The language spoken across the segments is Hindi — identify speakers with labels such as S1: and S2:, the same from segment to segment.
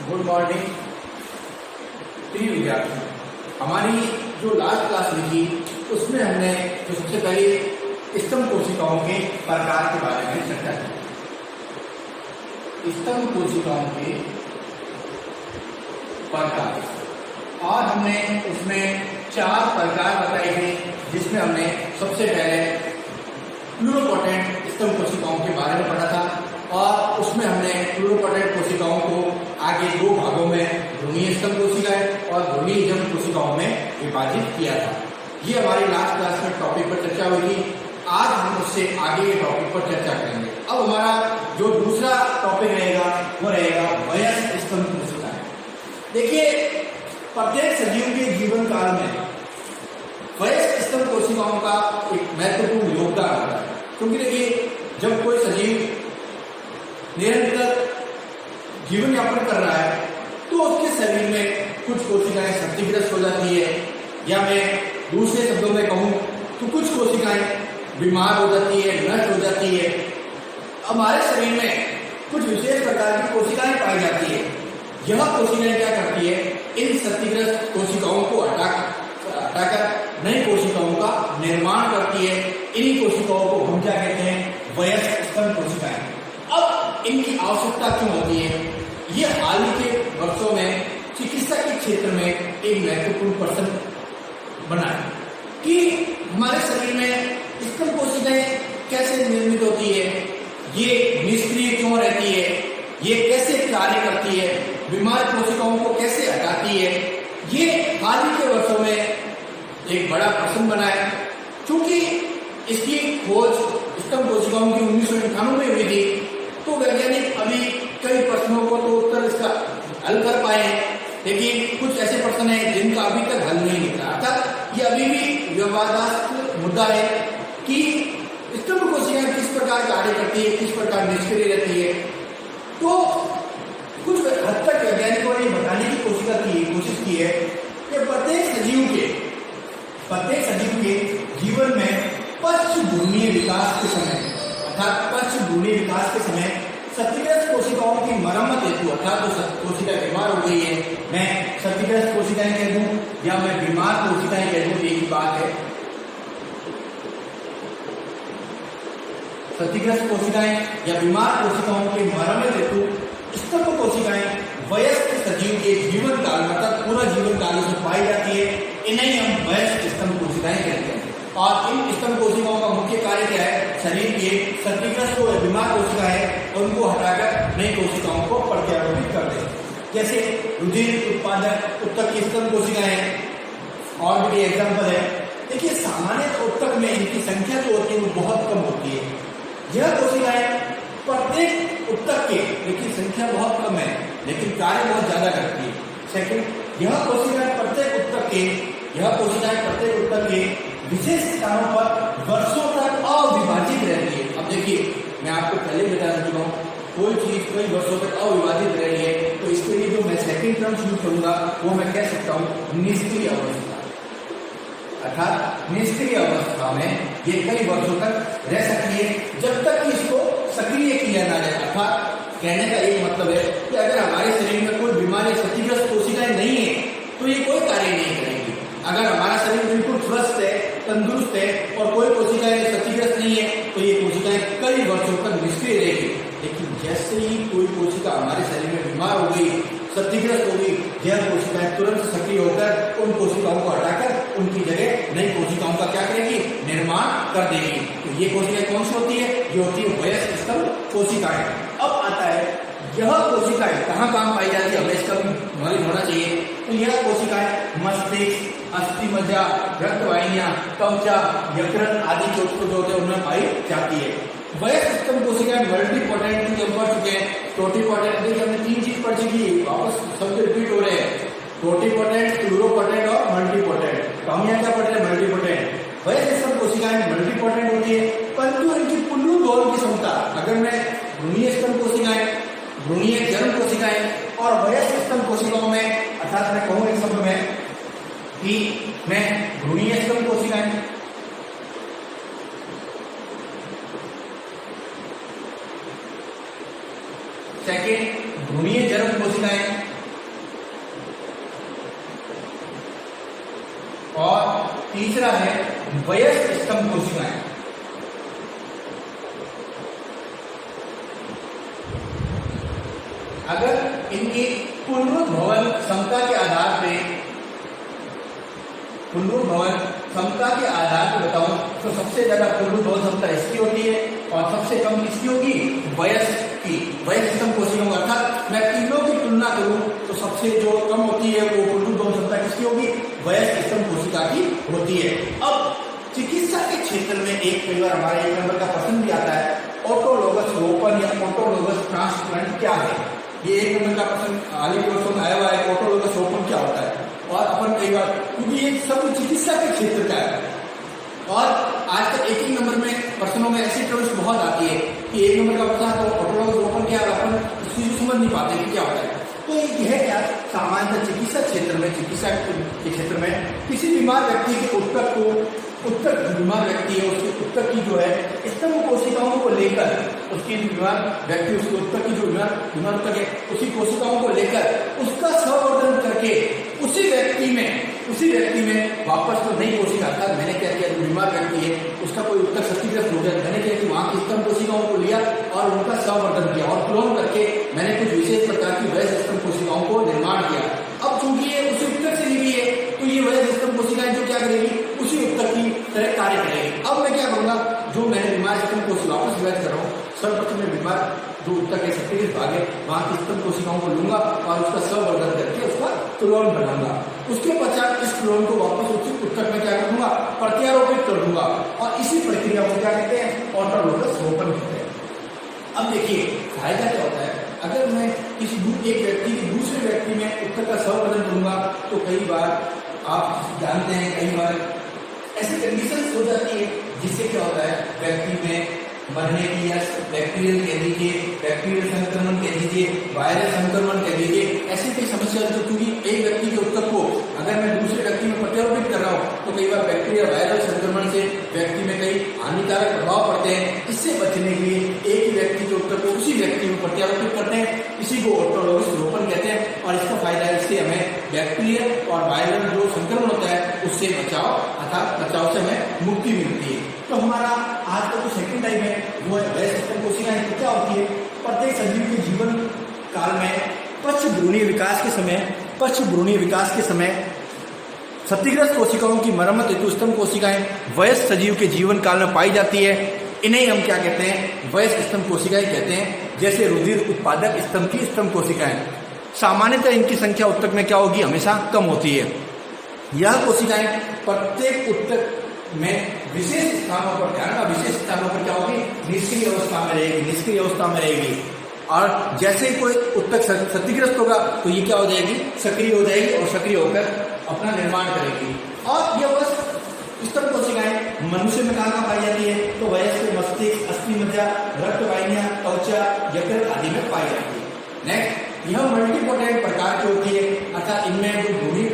S1: गुड मॉर्निंग प्रिय विद्यार्थी। हमारी जो लास्ट क्लास हुई थी उसमें हमने जो सबसे पहले स्तंभ कोशिकाओं के प्रकार के बारे में चर्चा की। स्तंभ कोशिकाओं के प्रकार, और हमने उसमें 4 प्रकार बताए थे, जिसमें हमने सबसे पहले प्लूरोपोटेंट स्तंभ कोशिकाओं के बारे में पढ़ा था, और उसमें हमने प्लूरोपोटेंट कोशिकाओं को आगे 2 भागों में भ्रूणीय स्तंभ कोशिकाएं और भ्रूणीय जन्म कोशिकाओं में विभाजित किया था। ये हमारी लास्ट क्लास में टॉपिक पर चर्चा हुई थी। आज हम उससे आगे के टॉपिक पर चर्चा करेंगे। अब हमारा जो दूसरा टॉपिक रहेगा वो रहेगा वयस्क स्तंभ कोशिकाएं। देखिए, प्रत्येक सजीव के जीवन काल में वयस्क स्तंभ कोशिकाओं का एक महत्वपूर्ण योगदान होता है, क्योंकि देखिए जब कोई सजीव निरंतर जीवन यापन कर रहा है तो उसके शरीर में कुछ कोशिकाएं क्षतिग्रस्त हो जाती है, या मैं दूसरे शब्दों में कहूं तो कुछ कोशिकाएं बीमार हो जाती है, नष्ट हो जाती है। हमारे शरीर में कुछ विशेष प्रकार की कोशिकाएं पाई जाती है। यह कोशिकाएं क्या करती है, इन क्षतिग्रस्त कोशिकाओं को हटाकर नई कोशिकाओं का निर्माण करती है। इन्हीं कोशिकाओं को हम क्या कहते हैं, वयस्क स्तंभ कोशिकाएं। अब इनकी आवश्यकता क्यों होती है, ये हाल ही के वर्षों में चिकित्सा के क्षेत्र में एक महत्वपूर्ण प्रश्न बना है कि हमारे शरीर में स्तंभ कोशिकाएं कैसे निर्मित होती है, ये निष्क्रिय क्यों रहती है, ये कैसे कार्य करती है, बीमार कोशिकाओं को कैसे हटाती है। ये हाल ही के वर्षों में एक बड़ा प्रश्न बना है। क्योंकि इसकी खोज स्तंभ कोशिकाओं की 1998 में हुई थी, तो वैज्ञानिक अभी कई प्रश्नों को तो उत्तर इसका हल कर पाए हैं, लेकिन कुछ ऐसे प्रश्न हैं जिनका अभी तक हल नहीं निकला। अर्थात ये अभी भी विवादास्पद मुद्दा है कि स्तंभ कोशिकाएं किस प्रकार कार्य करती है, किस प्रकार निष्क्रिय रहती है। तो कुछ हद तक वैज्ञानिकों ने बताने की कोशिश की है कि प्रत्येक सजीव के जीवन में पश्चभ्रूणीय विकास के समय, अर्थात पश्चभ्रूणीय विकास के समय क्षतिग्रस्त कोशिकाओं की मरम्मत हेतु, अर्थात तो कोशिका बीमार हो गई है, मैं क्षतिग्रस्त कोशिकाएं कह दूं या मैं बीमार कोशिकाएं कह दूं, एक ही बात है। क्षतिग्रस्त कोशिकाएं या बीमार कोशिकाओं की मरम्मत हेतु स्तंभ कोशिकाएं वयस्क सजीव के जीवन काल में, अर्थात पूरा जीवन काल में पाई जाती है। इन्हें हम वयस्क स्तंभ कोशिकाएं कहते हैं। और इन स्तंभ कोशिकाओं का मुख्य कार्य क्या है, शरीर के क्षतिग्रस्त और बीमार कोशिका है उनको हटाकर नई कोशिकाओं को प्रत्यारोपित कर दें। जैसे रुधिर उत्पादक उत्तक की स्तंभ कोशिकाएं हैं, और भी एग्जाम्पल है। देखिए, सामान्य उत्तक में इनकी संख्या जो होती है वो बहुत कम होती है। यह कोशिकाएं प्रत्येक उत्तक के, लेकिन संख्या बहुत कम है, लेकिन कार्य बहुत ज्यादा करती है। सेकंड, यह कोशिकाएं प्रत्येक उत्तक के विशेष स्थानों पर वर्षों तक अविभाजित रहती है। अब देखिए, मैं आपको पहले बता चुका हूँ, कोई चीज कई वर्षों तक अविभाजित रही है तो इसके लिए जो मैं सेकंड टर्म यूज करूंगा वो मैं कह सकता हूँ निष्क्रिय अवस्था। अर्थात निष्क्रिय अवस्था में ये कई वर्षों तक रह सकती है, जब तक कि इसको सक्रिय किया ना जाए। अर्थात कहने का एक मतलब है कि अगर हमारे शरीर में कोई बीमारी, क्षतिग्रस्त कोशिकाएं नहीं है तो ये कोई कार्य नहीं करेगी। अगर हमारा शरीर बिल्कुल स्वस्थ है, तंदुरुस्त है और कोई कोशिकाएं क्षतिग्रस्त नहीं है तो ये कोशिकाएं कई वर्षों तक निष्क्रिय रहेगी। लेकिन जैसे ही कोई कोशिका हमारे शरीर में बीमार हो गई, क्षतिग्रस्त हो गई, यह कोशिकाएं तुरंत सक्रिय होकर उन कोशिकाओं को हटाकर उनकी जगह नई कोशिकाओं का क्या करेगी, निर्माण कर देगी। तो ये कोशिकाएं कौन सी होती है, ये होती है वयस्क स्तंभ कोशिकाएं। अब आता है यह कोशिकाएं कहाँ पाई जाती है, हमें इसका भी नॉलेज होना चाहिए। तो यह कोशिकाएं मस्तिष्क, अस्थि मज्जा, रक्तवाहिनियां, त्वचा, यकृत आदि जो होते हैं उनमें पाई जाती है। वयस्क स्तंभ कोशिकाएं मल्टीपोटेंट की हम पढ़ चुके हैं। टोटीपोटेंट, देखिए हमने 3 चीज पढ़ चुकी है, वापस शब्द रिपीट हो रहे हैं। टोटीपोटेंट, प्लूरोपोटेंट और मल्टीपोटेंट। तो हम यहाँ क्या पढ़ रहे हैं, मल्टीपोटेंट। वयस्क स्तंभ कोशिकाएं मल्टीपोटेंट होती है, परंतु इनकी पुल्लू दौड़ की क्षमता, अगर मैं भ्रूणीय स्तंभ कोशिकाएं, भ्रूणीय जन्म कोशिकाएं और वयस्क स्तंभ कोशिकाओं में, अर्थात मैं कहूँ एक शब्द में कि मैं भ्रूणीय स्तंभ कोशिकाएं, सेकेंड भ्रूणीय जन्म कोशिकाएं तीसरा है वयस्क स्तंभ कोशिकाएं। अगर इनकी पुनरुद्भवन क्षमता के आधार पे बताऊं तो सबसे ज्यादा पुनरुद्भवन क्षमता इसकी होती है और सबसे कम किसकी होगी, वयस्क की। वयस्क स्तंभ कोशिकाओं अर्थात मैं तीनों की तुलना करूं तो सबसे जो कम होती है वो पुनरुद्भवन क्षमता किसकी होगी, वयस्क स्तंभ कोशिका की होती है। अब चिकित्सा के क्षेत्र में कई बार हमारे 1 नंबर का प्रश्न भी आता है, ऑटोलोगस रोपण या ऑटोलोगस ट्रांसप्लांट क्या है। ये 1 नंबर का प्रश्न हाल ही वर्षों में आया हुआ है, ऑटोलोगस रोपण क्या होता है। और अपन कई बार, क्योंकि ये सब चिकित्सा के क्षेत्र का है और आज तक 1 नंबर में प्रश्नों में ऐसी प्रश्न बहुत आती है कि 1 नंबर का प्रश्न तो ऑटोलोगस रोपण क्या है, अपन इस चीज को समझ नहीं पाते कि क्या होता है। तो यह क्या सामान्यतः चिकित्सा के क्षेत्र में किसी बीमार व्यक्ति के बीमार व्यक्ति है उसके उत्तक की जो है स्तंभ कोशिकाओं को लेकर, उसकी बीमार व्यक्ति उसके उत्तक की जो बीमार उत्तक है उसी कोशिकाओं को लेकर उसका संवर्धन करके उसी व्यक्ति में वापस तो नई कोशिका, अर्थात मैंने क्या किया, जो बीमार व्यक्ति है उसका कोई उत्तक क्षतिग्रस्त हो गया, मैंने क्या किया वहां की स्तंभ कोशिकाओं को लिया और उनका संवर्धन किया और क्लोन करके मैंने कुछ विशेष प्रकार की वयस्क स्तंभ कोशिकाओं को निर्माण किया। अब चूंकि ये उसी उत्तक से निकली है तो ये वयस्क स्तंभ कोशिकाएं जो क्या करेगी, उसी उत्तक की तरह कार्य करेगी। अब मैं क्या करूंगा, जो मैंने बीमार स्तंभ कोशिका वापस रिवाइज कर रहा हूँ, सर्वप्रथम मैं बीमार जो उत्तक के क्षतिग्रस्त भाग है वहां की स्तंभ कोशिकाओं को लूंगा और उसका संवर्धन करके उसका क्लोन बनाऊंगा। उसके पश्चात इस क्लोन को वापस उसी उत्तक में क्या कर दूंगा, प्रत्यारोपित कर दूंगा और इसी प्रक्रिया को क्या कहते हैं, ऑटोलोगस रोपण कहते हैं। अब देखिए फायदा क्या होता है, अगर मैं किसी एक व्यक्ति की दूसरे व्यक्ति में उत्तक का संवर्धन करूंगा तो कई बार आप जानते हैं, कई बार ऐसी कंडीशन हो जाती है जिससे क्या होता है, व्यक्ति में मरने की या बैक्टीरियल कह दीजिए, बैक्टीरियल संक्रमण कह दीजिए, वायरस संक्रमण कह दीजिए, ऐसी कई समस्या जो क्योंकि एक व्यक्ति के उत्तक को अगर मैं दूसरे व्यक्ति में प्रत्यारोपित कर रहा हूँ तो कई बार बैक्टीरिया वायरल संक्रमण से व्यक्ति में कई हानिकारक प्रभाव पड़ते हैं। इससे बचने के लिए एक ही व्यक्ति के उत्तक को उसी व्यक्ति में प्रत्यारोपित करते हैं, इसी को ऑटोलोगस रोपण कहते हैं। और इसका फायदा है, इससे हमें बैक्टीरिया और वायरल जो संक्रमण होता है उससे बचाव, अर्थात बचाव से हमें मुक्ति मिलती है। तो हमारा आज का जो सेकंड टाइप है वो है वयस्क स्तंभ कोशिकाएं। तो क्या होती है, प्रत्येक सजीव के जीवन काल में पक्ष भ्रूणीय विकास के समय क्षतिग्रस्त कोशिकाओं की मरम्मत हेतु स्तंभ कोशिकाएं वयस्क सजीव के जीवन काल में पाई जाती है। इन्हें हम क्या कहते हैं, वयस्क स्तंभ कोशिकाएं कहते हैं। जैसे रुधिर उत्पादक स्तंभ की स्तंभ कोशिकाएं, सामान्यतः इनकी संख्या उत्तक में क्या होगी, हमेशा कम होती है। यह कोशिकाएं प्रत्येक उत्तक में विशेष स्थानों पर क्या होगी, निष्क्रिय अवस्था में रहेगी। और जैसे कोई उत्तक क्षतिग्रस्त होगा तो ये क्या हो जाएगी, सक्रिय हो जाएगी और सक्रिय होकर अपना निर्माण करेगी। और यह बस स्तंभ कोशिकाएं मनुष्य में कहाँ पाई जाती है, तो वयस्क मस्तिष्क, अस्थि मज्जा, रक्त वाहिनियां, त्वचा, यकृत आदि में पाई जाती है। नेक्स्ट, यह मल्टीपोटेंट प्रकार की होती है, अर्थात इनमें जो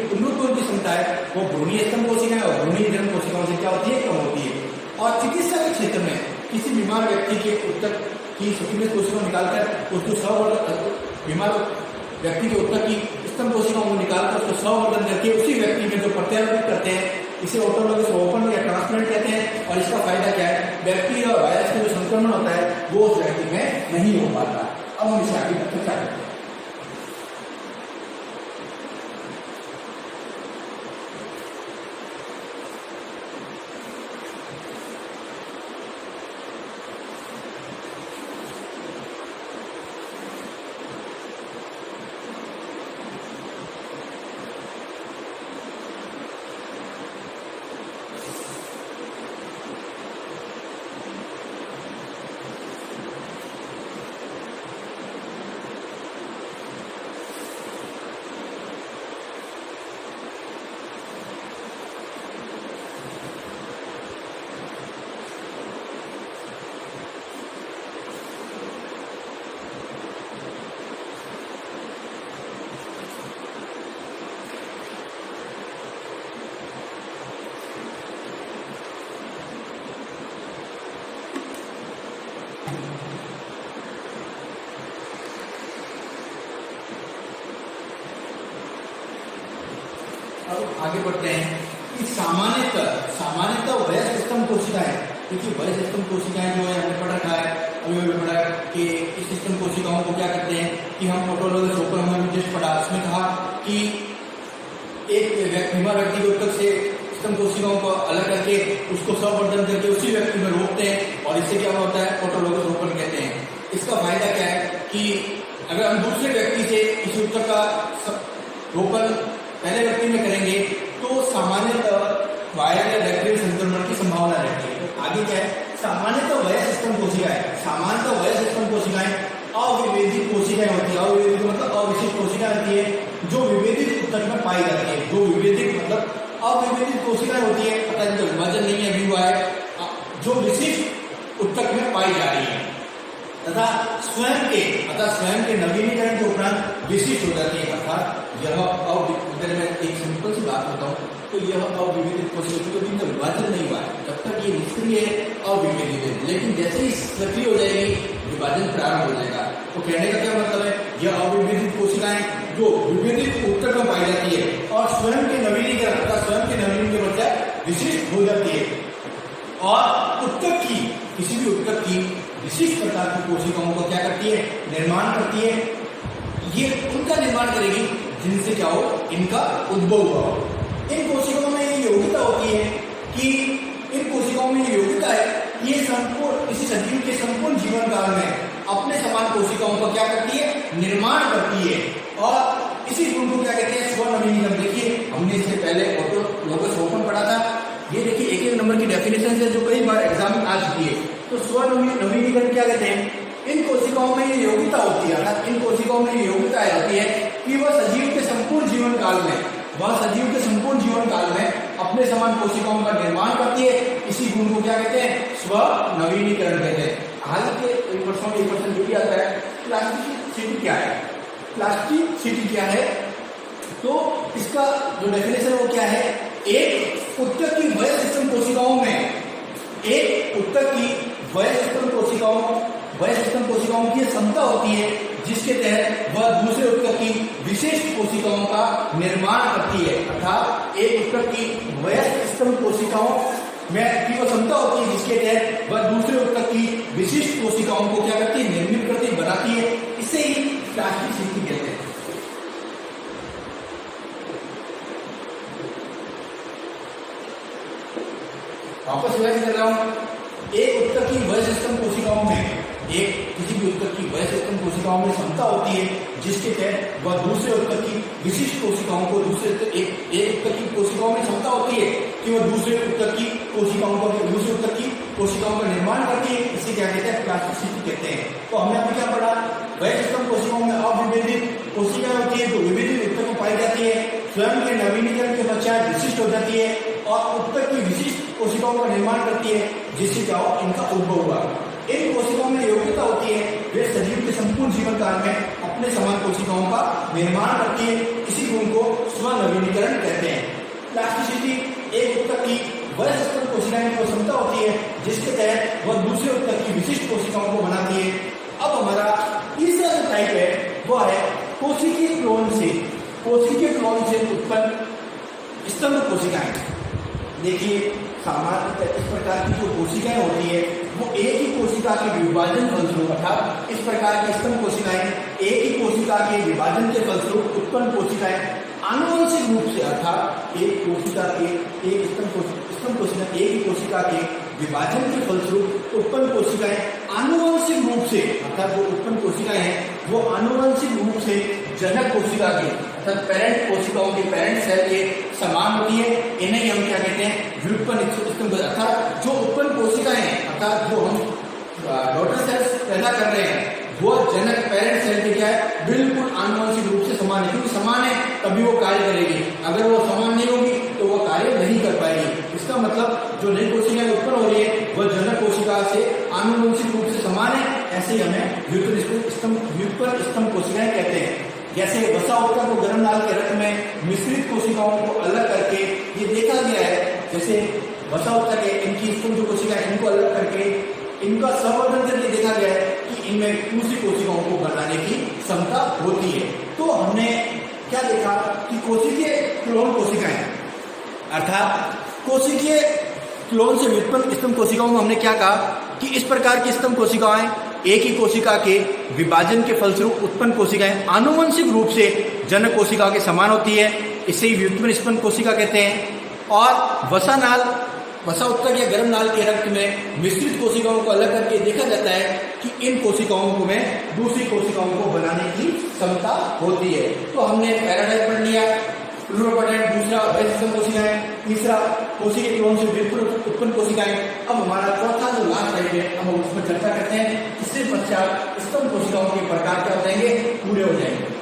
S1: पुनरुत्पन्न की क्षमता है वो भ्रूणीय स्तंभ कोशिकाएं और भ्रूणीय जन्म कोशिकाओं से क्या होती है, कम होती है। और चिकित्सा के क्षेत्र में किसी बीमार व्यक्ति के उत्तक की क्षतिग्रस्त कोशिकाओं निकालकर उसको बीमार व्यक्ति के उत्तक की स्तंभ कोशिकाओं को निकालकर उसको संवर्धन करके उसी व्यक्ति में जो प्रत्यारोपित करते हैं, इसे ऑटोलोगस रोपण या ट्रांसप्लांट कहते हैं। और इसका फायदा क्या है, बैक्टीरिया और वायरस का जो संक्रमण होता है वो उस व्यक्ति में नहीं हो पाता। अब हम इसे आगे चर्चा करते हैं। अब आगे बढ़ते हैं। कि सामान्यतः वयस्क स्तंभ कोशिकाएं, क्योंकि वयस्क स्तंभ कोशिकाएं जो है हमने पढ़ रखा है, अभी हमने पढ़ा कि इस स्तंभ कोशिकाओं को क्या करते हैं कि हम ऑटोलॉगस रोपण हमने जस्ट पढ़ा, उसमें कहा कि एक बीमार व्यक्ति को उत्तक से स्तंभ कोशिकाओं को अलग करके उसको संवर्धन करके उसी व्यक्ति में रोपते हैं और इससे क्या होता है ऑटोलॉगस रोपण कहते हैं। इसका फायदा क्या है कि अगर हम दूसरे व्यक्ति से इस उत्तक का रोपण पहले व्यक्ति में करेंगे तो सामान्यतः वायरल या बैक्टीरियल संक्रमण की संभावना रहती है। आगे क्या है, सामान्यतः वयस्क स्तंभ कोशिकाएं अविभेदित कोशिकाएं होती है। अविभेदित मतलब अविशिष्ट कोशिकाएं होती है जो विभेदित उत्तक में पाई जाती है। जो विभेदित मतलब अविभेदित कोशिकाएं होती है, अर्थात इनका विभाजन नहीं अभी हुआ है, जो विशिष्ट उत्तक में पाई जा रही है तथा स्वयं के नवीनीकरण के उपरांत विशिष्ट हो जाती है। अर्थात यह अगर मैं एक सिंपल सी बात बताऊं तो यह अविभेदित कोशिका क्योंकि इनका विभाजन नहीं हुआ है, जब तक ये निष्क्रिय है अविभेदित है, लेकिन जैसे ही सक्रिय हो जाएगी विभाजन प्रारंभ हो जाएगा। तो कहने का क्या मतलब है, यह अविभेदित कोशिकाएं जो विभेदित उत्तक में पाई जाती है और स्वयं के नवीनीकरण के बजाय विशिष्ट हो जाती है और उत्तक की किसी भी उत्तक की विशिष्ट प्रकार की कोशिकाओं को क्या करती है, निर्माण करती है। ये उनका निर्माण करेगी जिनसे क्या हो, इनका उद्भव हुआ हो। इन कोशिकाओं में ये योग्यता होती है कि ये संपूर्ण किसी सजीव के संपूर्ण जीवन काल में अपने समान कोशिकाओं को क्या करती है, निर्माण करती है और इसी गुण को क्या कहते हैं, स्वनवीनीकरण। देखिए हमने इससे पहले ऑटोलॉगस रोपण पढ़ा था, ये देखिए एक नंबर की डेफिनेशन है जो कई बार एग्जाम में आ चुकी है। तो स्वनवीनीकरण क्या कहते हैं, इन कोशिकाओं में ये योग्यता होती है, अर्थात इन कोशिकाओं में ये योग्यता होती है कि वह सजीव के संपूर्ण जीवन काल में अपने समान कोशिकाओं का निर्माण करती है। इसी गुण को क्या कहते हैं, स्वनवीनीकरण कहते हैं। हालांकि एक प्रश्न जो भी आता है प्लास्टिसिटी क्या है, तो इसका जो डेफिनेशन है वो क्या है, एक उत्तक की वयस्क स्तंभ कोशिकाओं की क्षमता होती है जिसके तहत वह दूसरे उत्तक की विशिष्ट कोशिकाओं का निर्माण करती है। अर्थात एक उत्तक की वयस्क स्तंभ कोशिकाओं में की वो क्षमता होती है जिसके तहत वह दूसरे उत्तक की विशिष्ट कोशिकाओं को क्या करती है, निर्मित करती है, बनाती है। इसे ही प्लास्टिसिटी कहते हैं। वापस रिवाइज कर रहा हूं, एक उत्तक की वयस्क स्तंभ कोशिकाओं में किसी भी उत्तक की वयस्क स्तंभ कोशिकाओं में क्षमता होती है जिसके तहत वह दूसरे उत्तक की विशिष्ट कोशिकाओं को एक उत्तक की कोशिकाओं में क्षमता होती है कि वह दूसरे उत्तक की कोशिकाओं का निर्माण करती है। इसे क्या कहते हैं, प्लास्टिसिटी कहते हैं। तो हमने अभी क्या पढ़ा, वयस्क स्तंभ कोशिकाओं में अविभेदित कोशिकाएं होती है जो विभेदित उत्तक में पाई जाती है, स्वयं के नवीनीकरण के पश्चात विशिष्ट हो जाती है और उत्तक की विशिष्ट कोशिकाओं का निर्माण करती है जिससे क्या हो, इनका उद्भव हुआ। इन कोशिकाओं में योग्यता होती है वे सजीव के संपूर्ण जीवन काल में अपने समान कोशिकाओं का निर्माण करती है। इसी गुण को स्वनवीनीकरण कहते हैं। प्लास्टिसिटी एक उत्तक की वयस्क स्तंभ कोशिकाएं की क्षमता होती है जिसके तहत वह दूसरे उत्तक की विशिष्ट कोशिकाओं को बनाती है। अब हमारा तीसरा जो टाइप है वह है कोशिकीय क्लोन से उत्पन्न स्तंभ कोशिकाएं। देखिए सामान्यतः इस प्रकार की जो कोशिकाएं होती है वो एक ही कोशिका के विभाजन फलस्वरूप, अर्थात इस प्रकार की स्तंभ कोशिकाएं एक ही कोशिका के विभाजन के फलस्वरूप उत्पन्न कोशिकाएं आनुवंशिक रूप से, अर्थात एक कोशिका के एक स्तंभ कोशिका एक ही कोशिका के विभाजन के फलस्वरूप उत्पन्न कोशिकाएं आनुवंशिक रूप से, अर्थात जो उत्पन्न कोशिकाएं हैं वो आनुवंशिक रूप से जनक कोशिका के अर्थात पेरेंट कोशिकाओं के पेरेंट सेल के समान होती है। इन्हें हम क्या कहते हैं, व्युत्पन्न स्तंभ। अर्थात जो उत्पन्न कोशिकाएं हैं, अर्थात जो हम डॉटर सेल्स पैदा कर रहे हैं वो जनक पेरेंट सेल के क्या है, बिल्कुल आनुवंशिक रूप से समान है। क्योंकि समान है तभी वो कार्य करेगी, अगर वो समान नहीं होगी तो वो कार्य नहीं कर पाएगी। इसका मतलब जो नई कोशिकाएं उत्पन्न हो रही है वह जनक कोशिका से आनुवंशिक रूप से समान है। ऐसे ही हमें व्युत्पन्न स्तंभ कोशिकाएं कहते हैं। जैसे वसा उत्तक को गर्म नाल के रक्त में मिश्रित कोशिकाओं को अलग करके ये देखा गया है, जैसे वसा उत्तक है इनकी स्तंभ जो कोशिका है इनको अलग करके इनका संवर्धन करके देखा गया है कि इनमें दूसरी कोशिकाओं को बनाने की क्षमता होती है। तो हमने क्या देखा कि कोशिकीय क्लोन कोशिकाएं, अर्थात कोशिकीय क्लोन से व्युत्पन्न स्तंभ कोशिकाओं में हमने क्या कहा कि इस प्रकार की स्तंभ कोशिकाएं एक ही कोशिका के विभाजन के फलस्वरूप उत्पन्न कोशिकाएं आनुवंशिक रूप से जनक कोशिकाओं के समान होती है, इसे ही व्युत्पन्न स्तंभ कोशिका कहते हैं। और वसा उत्तक या गर्म नाल के रक्त में मिश्रित कोशिकाओं को अलग करके देखा जाता है कि इन कोशिकाओं को में दूसरी कोशिकाओं को बनाने की क्षमता होती है। तो हमने पहला टाइप पढ़ लिया प्लूरोपोटेंट, दूसरा वयस्क स्तंभ कोशिकाएं, तीसरा कोशिकीय क्लोन से उत्पन्न कोशिकाएं। अब हमारा चौथा जो लास्ट टाइप है हम उसमें चर्चा करते हैं। इससे पश्चात स्तंभ कोशिकाओं के प्रकार क्या हो जाएंगे, पूरे हो जाएंगे।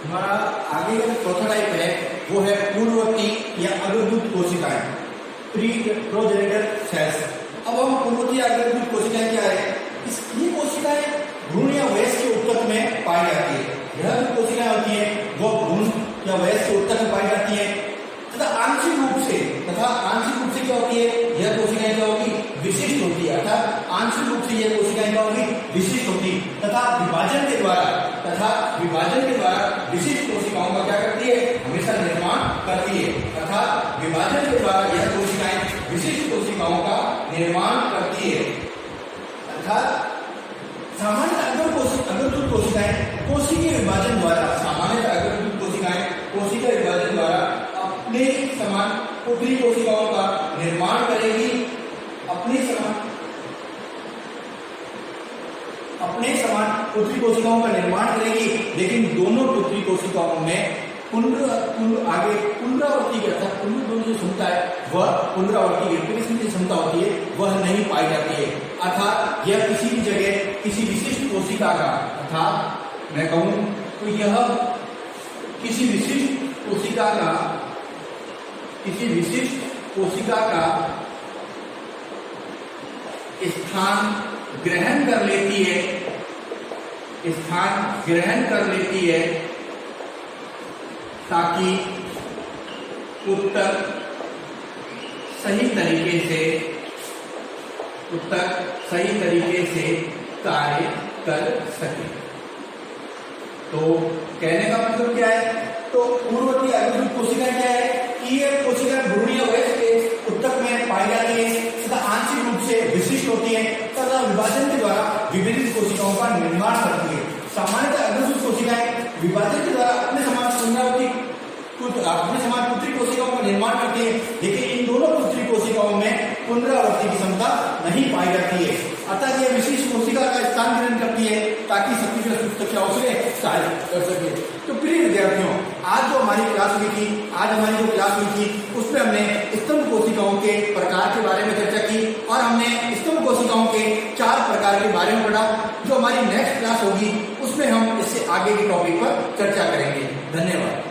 S1: हमारा आगे का चौथा टाइप है वो है पूर्ववर्ती या अग्रदूत कोशिकाएं, प्रोजेनिटर सेल्स। अब हम पूर्ववर्ती अग्रदूत कोशिकाएं क्या है, ये कोशिकाएं भ्रूण या वयस्क के उत्तक में पाई जाती है। यह जो कोशिकाएं होती है वो भ्रूण या वयस्क के उत्तक में पाई जाती है तथा आंशिक रूप से क्या होती है, यह कोशिकाएं क्या होगी, विशिष्ट होती है। अर्थात आंशिक रूप से यह कोशिकाएं क्या होगी, विशिष्ट होती तथा विभाजन के द्वारा विशिष्ट कोशिकाओं का क्या करती है, हमेशा निर्माण करती है। अर्थात विभाजन के द्वारा यह कोशिकाएं विशिष्ट कोशिकाओं का निर्माण करती है। अर्थात सामान्य अग्रदूत कोशिकाएं कोशिकीय विभाजन द्वारा अपने समान पुत्री कोशिकाओं का निर्माण करेगी, अपने समान पुत्री कोशिकाओं का निर्माण करेगी। लेकिन दोनों पुत्री कोशिकाओं में पुनरावृत्ति की अर्थात जो क्षमता है वह पुनरावृत्ति की क्षमता होती है वह नहीं पाई जाती है। अर्थात यह किसी भी जगह किसी विशिष्ट कोशिका का, अर्थात मैं कहूं तो यह किसी विशिष्ट कोशिका का स्थान ग्रहण कर लेती है ताकि उत्तक सही तरीके से कार्य कर सके। तो कहने का मतलब क्या है, तो पूर्ववर्ती अग्रदूत कोशिकाएं क्या है कि ये कोशिकाएं भ्रूण या वयस्क के उत्तक में पाई जाती है तथा आंशिक रूप से विशिष्ट होती है तथा विभाजन के द्वारा विभिन्न कोशिकाओं का निर्माण करती है। सामान्यतः अग्रदूत कोशिकाएं विभाजन के द्वारा अपने समान पुत्री कोशिकाओं का निर्माण करती है, लेकिन इन दोनों पुत्री कोशिकाओं में पुनरावृत्ति की क्षमता नहीं पाई जाती है। अतः यह विशिष्ट कोशिका का स्थान ग्रहण करती है ताकि क्षतिग्रस्त उत्तक क्या हो कार्य कर सके। तो प्रिय विद्यार्थियों, आज जो हमारी क्लास हुई थी उसमें हमने स्तंभ कोशिकाओं के प्रकार के बारे में चर्चा की और हमने स्तंभ कोशिकाओं के 4 प्रकार के बारे में पढ़ा। जो हमारी नेक्स्ट क्लास होगी उसमें हम इससे आगे के टॉपिक पर चर्चा करेंगे। धन्यवाद।